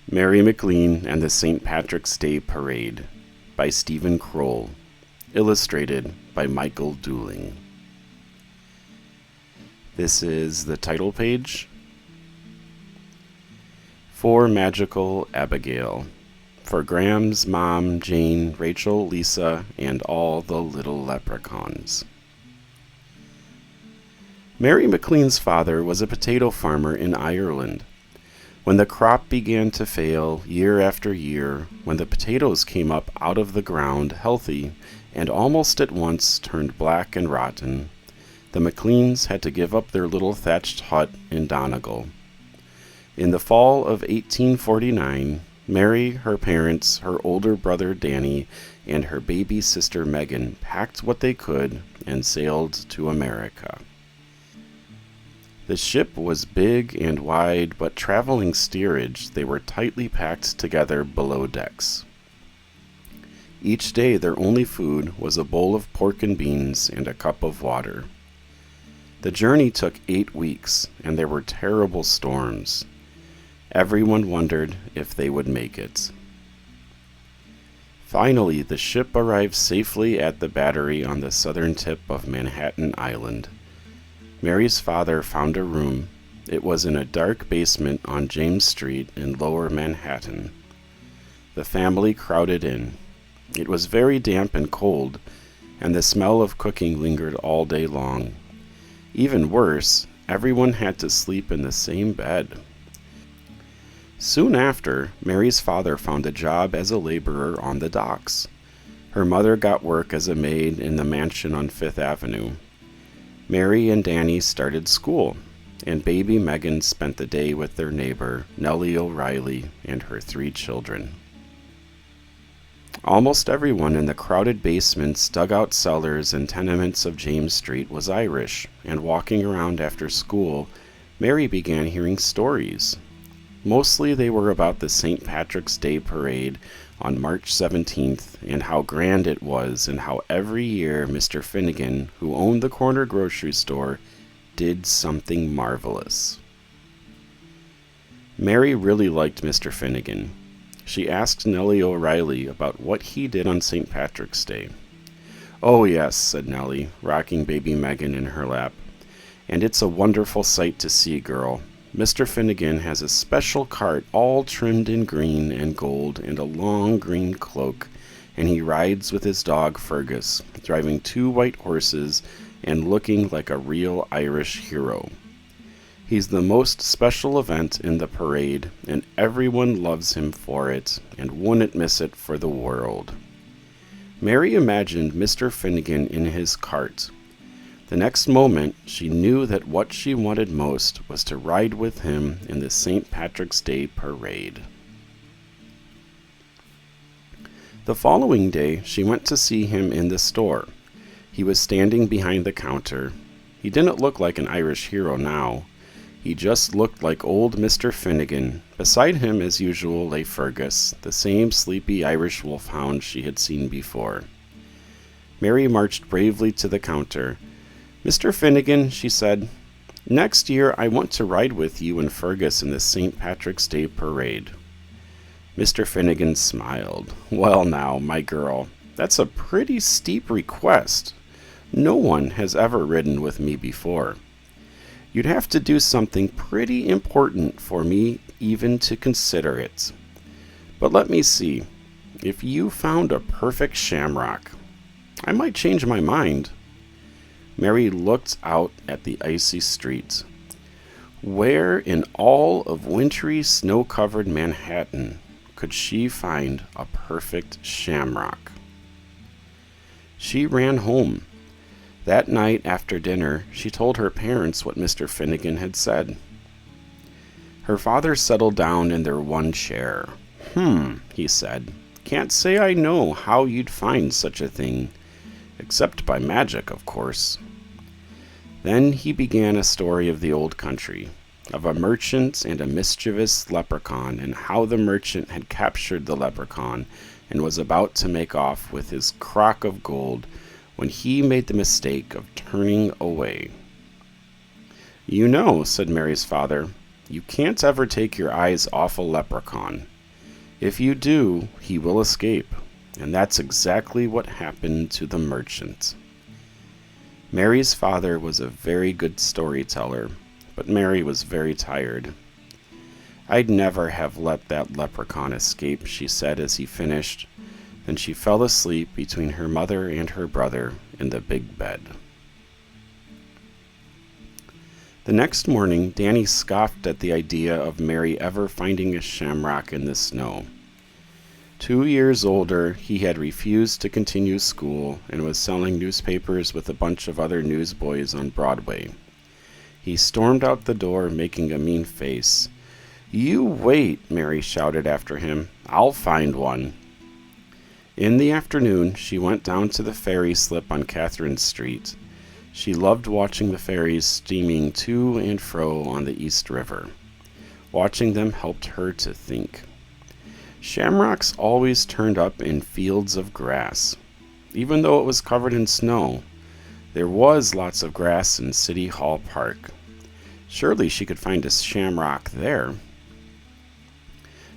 Mary McLean and the St. Patrick's Day Parade by Steven Kroll, illustrated by Michael Dooling. This is the title page. For Magical Abigail, for Graham's mom, Jane, Rachel, Lisa, and all the little leprechauns. Mary McLean's father was a potato farmer in Ireland. When the crop began to fail year after year, when the potatoes came up out of the ground healthy and almost at once turned black and rotten, the McLeans had to give up their little thatched hut in Donegal. In the fall of 1849, Mary, her parents, her older brother Danny, and her baby sister Megan packed what they could and sailed to America. The ship was big and wide, but traveling steerage, they were tightly packed together below decks. Each day their only food was a bowl of pork and beans and a cup of water. The journey took 8 weeks, and there were terrible storms. Everyone wondered if they would make it. Finally, the ship arrived safely at the battery on the southern tip of Manhattan Island. Mary's father found a room. It was in a dark basement on James Street in Lower Manhattan. The family crowded in. It was very damp and cold, and the smell of cooking lingered all day long. Even worse, everyone had to sleep in the same bed. Soon after, Mary's father found a job as a laborer on the docks. Her mother got work as a maid in the mansion on Fifth Avenue. Mary and Danny started school, and baby Megan spent the day with their neighbor, Nellie O'Reilly, and her 3 children. Almost everyone in the crowded basements, dugout cellars, and tenements of James Street was Irish, and walking around after school, Mary began hearing stories. Mostly they were about the St. Patrick's Day Parade on March 17th, and how grand it was, and how every year Mr. Finnegan, who owned the corner grocery store, did something marvelous. Mary really liked Mr. Finnegan. She asked Nellie O'Reilly about what he did on St. Patrick's Day. "Oh yes," said Nellie, rocking baby Megan in her lap. "And it's a wonderful sight to see, girl. Mr. Finnegan has a special cart all trimmed in green and gold and a long green cloak, and he rides with his dog Fergus, driving 2 white horses and looking like a real Irish hero. He's the most special event in the parade, and everyone loves him for it and wouldn't miss it for the world." Mary imagined Mr. Finnegan in his cart. The next moment, she knew that what she wanted most was to ride with him in the St. Patrick's Day Parade. The following day, she went to see him in the store. He was standing behind the counter. He didn't look like an Irish hero now. He just looked like old Mr. Finnegan. Beside him, as usual, lay Fergus, the same sleepy Irish wolfhound she had seen before. Mary marched bravely to the counter. "Mr. Finnegan," she said, "next year I want to ride with you and Fergus in the St. Patrick's Day Parade." Mr. Finnegan smiled. "Well now, my girl, that's a pretty steep request. No one has ever ridden with me before. You'd have to do something pretty important for me even to consider it. But let me see, if you found a perfect shamrock, I might change my mind." Mary looked out at the icy street. Where in all of wintry, snow-covered Manhattan could she find a perfect shamrock? She ran home. That night after dinner, she told her parents what Mr. Finnegan had said. Her father settled down in their one chair. He said, "Can't say I know how you'd find such a thing, except by magic, of course." Then he began a story of the old country, of a merchant and a mischievous leprechaun, and how the merchant had captured the leprechaun and was about to make off with his crock of gold when he made the mistake of turning away. "You know," said Mary's father, "you can't ever take your eyes off a leprechaun. If you do, he will escape. And that's exactly what happened to the merchant. Mary's father was a very good storyteller, but Mary was very tired. I'd never have let that leprechaun escape, she said as he finished. Then she fell asleep between her mother and her brother in the big bed. The next morning, Danny scoffed at the idea of Mary ever finding a shamrock in the snow. 2 years older, he had refused to continue school and was selling newspapers with a bunch of other newsboys on Broadway. He stormed out the door, making a mean face. "You wait," Mary shouted after him. "I'll find one." In the afternoon, she went down to the ferry slip on Catherine Street. She loved watching the ferries steaming to and fro on the East River. Watching them helped her to think. Shamrocks always turned up in fields of grass. Even though it was covered in snow, there was lots of grass in City Hall Park. Surely she could find a shamrock there.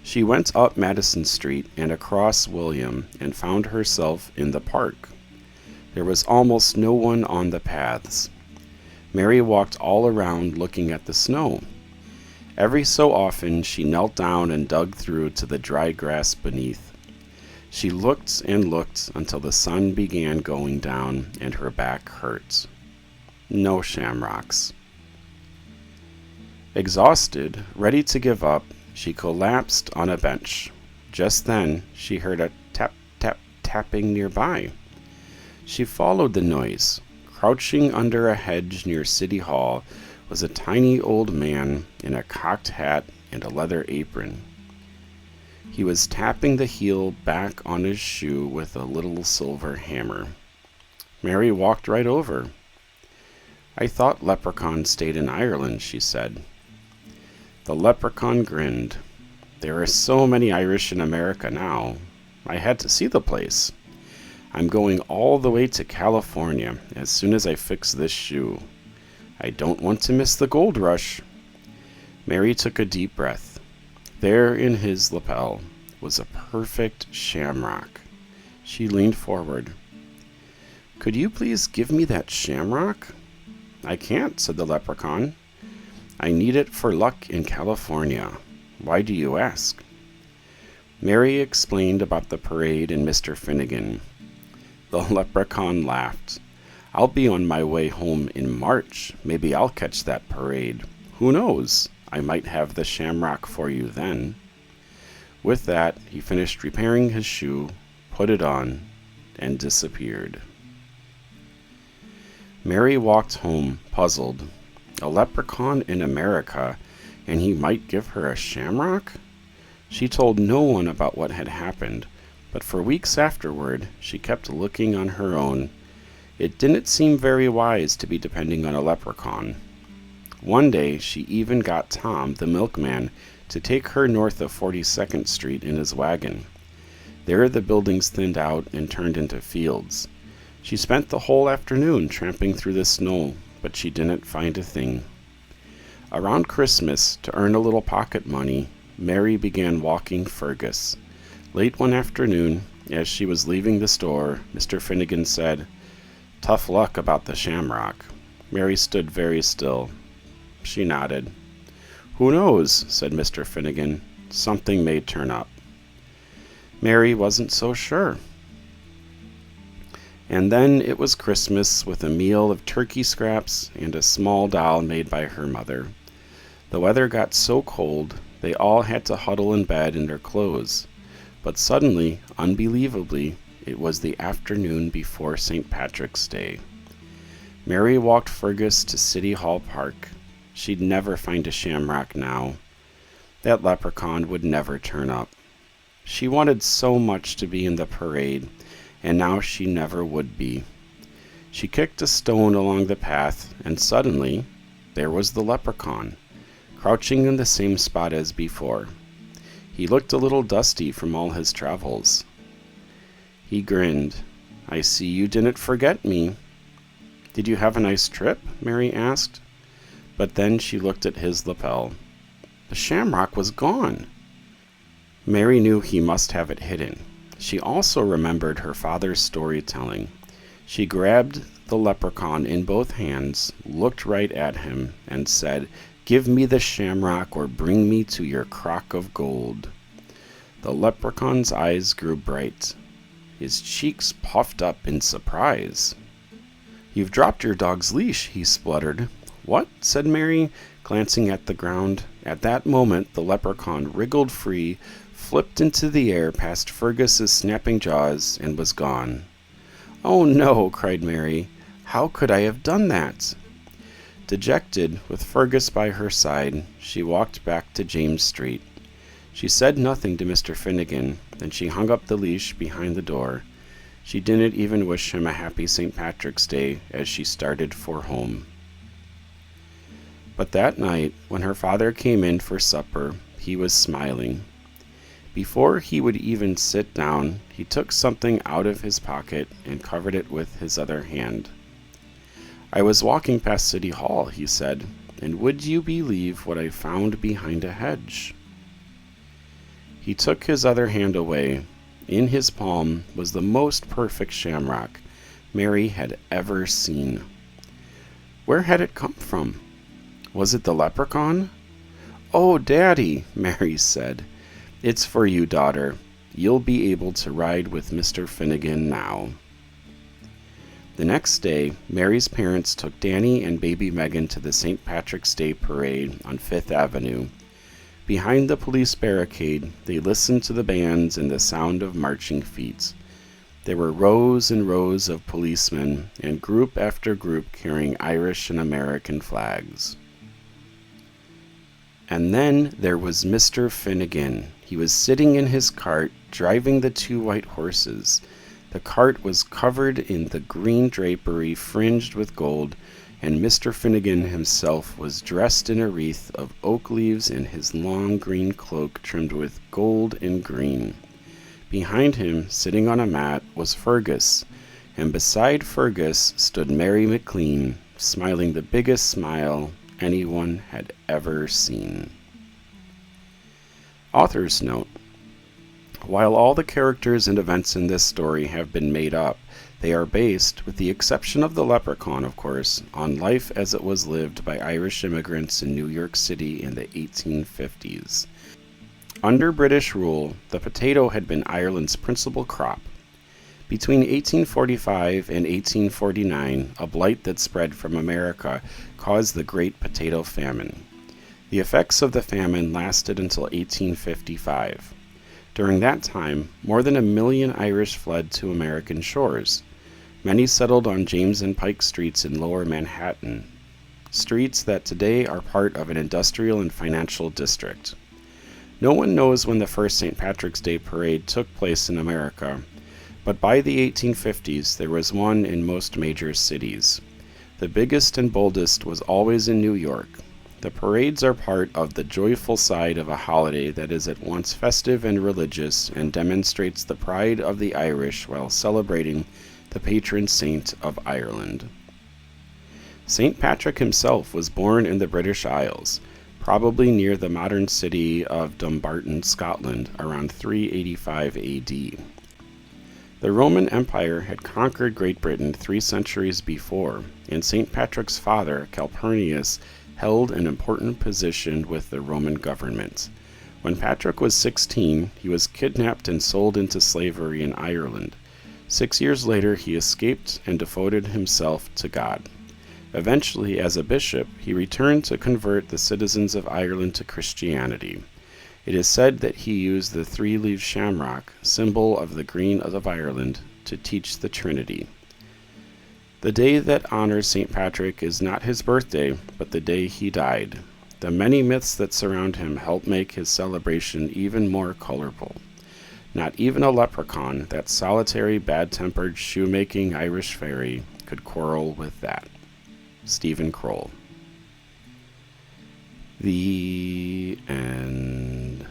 She went up Madison Street and across William and found herself in the park. There was almost no one on the paths. Mary walked all around looking at the snow. Every so often she knelt down and dug through to the dry grass beneath. She looked and looked until the sun began going down and her back hurt. No shamrocks. Exhausted, ready to give up, she collapsed on a bench. Just then she heard a tap, tap, tapping nearby. She followed the noise. Crouching under a hedge near City Hall was a tiny old man in a cocked hat and a leather apron. He was tapping the heel back on his shoe with a little silver hammer. Mary walked right over. "I thought leprechauns stayed in Ireland," she said. The leprechaun grinned. "There are so many Irish in America now. I had to see the place. I'm going all the way to California as soon as I fix this shoe. I don't want to miss the gold rush." Mary took a deep breath. There in his lapel was a perfect shamrock. She leaned forward. "Could you please give me that shamrock?" "I can't," said the leprechaun. "I need it for luck in California. Why do you ask?" Mary explained about the parade and Mr. Finnegan. The leprechaun laughed. "I'll be on my way home in March. Maybe I'll catch that parade. Who knows? I might have the shamrock for you then." With that, he finished repairing his shoe, put it on, and disappeared. Mary walked home, puzzled. A leprechaun in America, and he might give her a shamrock? She told no one about what had happened, but for weeks afterward, she kept looking on her own. It didn't seem very wise to be depending on a leprechaun. One day, she even got Tom, the milkman, to take her north of 42nd Street in his wagon. There the buildings thinned out and turned into fields. She spent the whole afternoon tramping through the snow, but she didn't find a thing. Around Christmas, to earn a little pocket money, Mary began walking Fergus. Late one afternoon, as she was leaving the store, Mr. Finnegan said, "Tough luck about the shamrock." Mary stood very still. She nodded. "Who knows?" said Mr. Finnegan. "Something may turn up." Mary wasn't so sure. And then it was Christmas with a meal of turkey scraps and a small doll made by her mother. The weather got so cold, they all had to huddle in bed in their clothes. But suddenly, unbelievably, it was the afternoon before St. Patrick's Day. Mary walked Fergus to City Hall Park. She'd never find a shamrock now. That leprechaun would never turn up. She wanted so much to be in the parade, and now she never would be. She kicked a stone along the path, and suddenly, there was the leprechaun, crouching in the same spot as before. He looked a little dusty from all his travels. He grinned. "I see you didn't forget me." "Did you have a nice trip?" Mary asked. But then she looked at his lapel. The shamrock was gone. Mary knew he must have it hidden. She also remembered her father's storytelling. She grabbed the leprechaun in both hands, looked right at him, and said, "Give me the shamrock or bring me to your crock of gold." The leprechaun's eyes grew bright. His cheeks puffed up in surprise. "You've dropped your dog's leash," he spluttered. "What?" said Mary, glancing at the ground. At that moment, the leprechaun wriggled free, flipped into the air past Fergus's snapping jaws, and was gone. "Oh no!" cried Mary. "How could I have done that?" Dejected, with Fergus by her side, she walked back to James Street. She said nothing to Mr. Finnegan, then she hung up the leash behind the door. She didn't even wish him a happy St. Patrick's Day as she started for home. But that night, when her father came in for supper, he was smiling. Before he would even sit down, he took something out of his pocket and covered it with his other hand. "I was walking past City Hall," he said, "and would you believe what I found behind a hedge?" He took his other hand away. In his palm was the most perfect shamrock Mary had ever seen. Where had it come from? Was it the leprechaun? "Oh, Daddy," Mary said. "It's for you, daughter. You'll be able to ride with Mr. Finnegan now." The next day, Mary's parents took Danny and baby Megan to the St. Patrick's Day parade on Fifth Avenue. Behind the police barricade, they listened to the bands and the sound of marching feet. There were rows and rows of policemen, and group after group carrying Irish and American flags. And then there was Mr. Finnegan. He was sitting in his cart, driving the two white horses. The cart was covered in the green drapery fringed with gold, and Mr. Finnegan himself was dressed in a wreath of oak leaves and his long green cloak trimmed with gold and green. Behind him, sitting on a mat, was Fergus, and beside Fergus stood Mary McLean, smiling the biggest smile anyone had ever seen. Author's note: while all the characters and events in this story have been made up, they are based, with the exception of the leprechaun, of course, on life as it was lived by Irish immigrants in New York City in the 1850s. Under British rule, the potato had been Ireland's principal crop. Between 1845 and 1849, a blight that spread from America caused the Great Potato Famine. The effects of the famine lasted until 1855. During that time, more than 1 million Irish fled to American shores. Many settled on James and Pike Streets in Lower Manhattan, streets that today are part of an industrial and financial district. No one knows when the first St. Patrick's Day parade took place in America, but by the 1850s there was one in most major cities. The biggest and boldest was always in New York. The parades are part of the joyful side of a holiday that is at once festive and religious and demonstrates the pride of the Irish while celebrating the patron saint of Ireland. St. Patrick himself was born in the British Isles, probably near the modern city of Dumbarton, Scotland, around 385 AD. The Roman Empire had conquered Great Britain 3 centuries before, and St. Patrick's father, Calpurnius, held an important position with the Roman government. When Patrick was 16, he was kidnapped and sold into slavery in Ireland. 6 years later, he escaped and devoted himself to God. Eventually, as a bishop, he returned to convert the citizens of Ireland to Christianity. It is said that he used the 3-leaved shamrock, symbol of the green of Ireland, to teach the Trinity. The day that honors St. Patrick is not his birthday, but the day he died. The many myths that surround him help make his celebration even more colorful. Not even a leprechaun, that solitary, bad-tempered, shoemaking Irish fairy, could quarrel with that. Steven Kroll. The end.